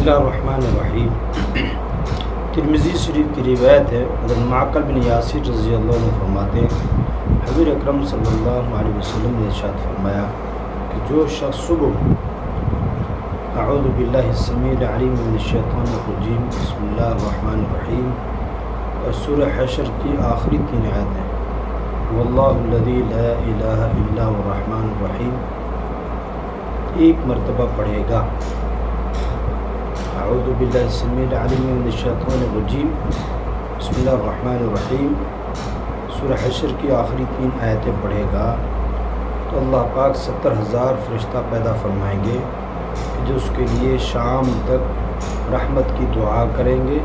اللہ الرحمن الرحیم۔ ترمذی شریف کی روایت ہے، حضرت معقل بن یاسر رضی اللہ عنہ فرماتے ہیں حضور اکرم صلی اللہ علیہ وسلم نے ارشاد فرمایا کہ جو شخص صبح اعوذ باللہ السمیع العلیم من الشیطان الرجیم بسم اللہ الرحمن الرحیم اور سورہ حشر کی آخری 3 آیتیں واللہ الذی لا الہ الا هو الرحمن الرحیم ایک مرتبہ پڑھے گا، اعوذ باللہ السمیع العلیم من الشیطان الرجیم بسم اللہ الرحمن الرحیم سورہ حشر کی آخری 3 آیتیں پڑھے گا تو اللہ پاک 70,000 فرشتہ پیدا فرمائیں گے کہ جو اس کے لیے شام تک رحمت کی دعا کریں گے،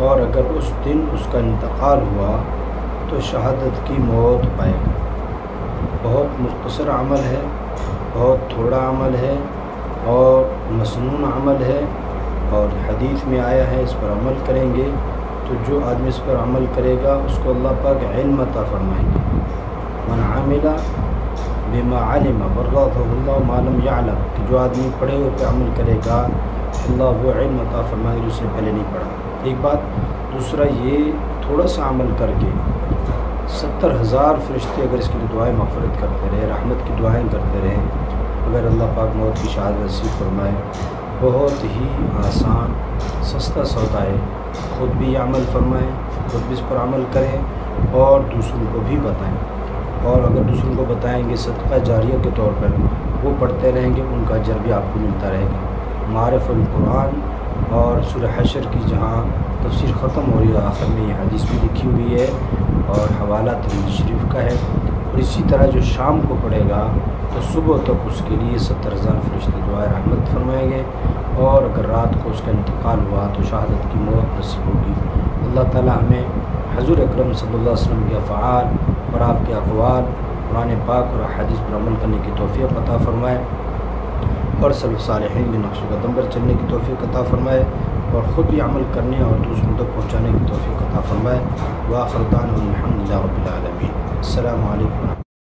اور اگر اس دن اس کا انتقال ہوا تو شہادت کی موت پائے گا۔ بہت مختصر عمل ہے، بہت تھوڑا عمل ہے اور مسنون عمل ہے، اور حدیث میں آیا ہے اس پر عمل کریں گے تو جو آدمی اس پر عمل کرے گا اس کو اللہ پاک علم عطا فرمائیں گے۔ من عمل بما علم ورثه اللہ ما لم يعلم، کہ جو آدمی پڑھے ہوئے پہ عمل کرے گا اللہ وہ علم عطا فرمائے گا جو اس نے پہلے نہیں پڑھا۔ ایک بات، دوسرا یہ تھوڑا سا عمل کر کے 70,000 فرشتے اگر اس کے لیے دعائیں مغفرت کرتے رہے، رحمت کی دعائیں کرتے رہیں، اگر اللہ پاک موت کی شہادت نصیب فرمائے، بہت ہی آسان سستا سودا ہے۔ خود بھی عمل فرمائیں، خود بھی اس پر عمل کریں اور دوسروں کو بھی بتائیں، اور اگر دوسروں کو بتائیں گے صدقہ جاریہ کے طور پر وہ پڑھتے رہیں گے، ان کا اجر بھی آپ کو ملتا رہے گا۔ معارف القرآن اور سورہ حشر کی جہاں تفسیر ختم ہو رہی ہے آخر میں یہ حدیث بھی لکھی ہوئی ہے اور حوالہ ترمذی شریف کا ہے، اور اسی طرح جو شام کو پڑھے گا تو صبح تک اس کے لیے 70,000 فرشتے دعائیں رحمت فرمائیں گے، اور اگر رات کو اس کا انتقال ہوا تو شہادت کی موت نصیب ہوگی۔ اللہ تعالیٰ ہمیں حضور اکرم صلی اللہ علیہ وسلم کے افعال اور آپ کے اقوال، قرآن پاک اور احادیث پر عمل کرنے کی توفیق عطا فرمائے، اور سلف صالحین کے نقش قدم پر چلنے کی توفیق عطا فرمائے، اور خود بھی عمل کرنے اور دوسروں تک پہنچانے کی توفیق عطا فرمائے۔ وآخر دعوانا الحمد للہ رب العالمین۔ السلام علیکم۔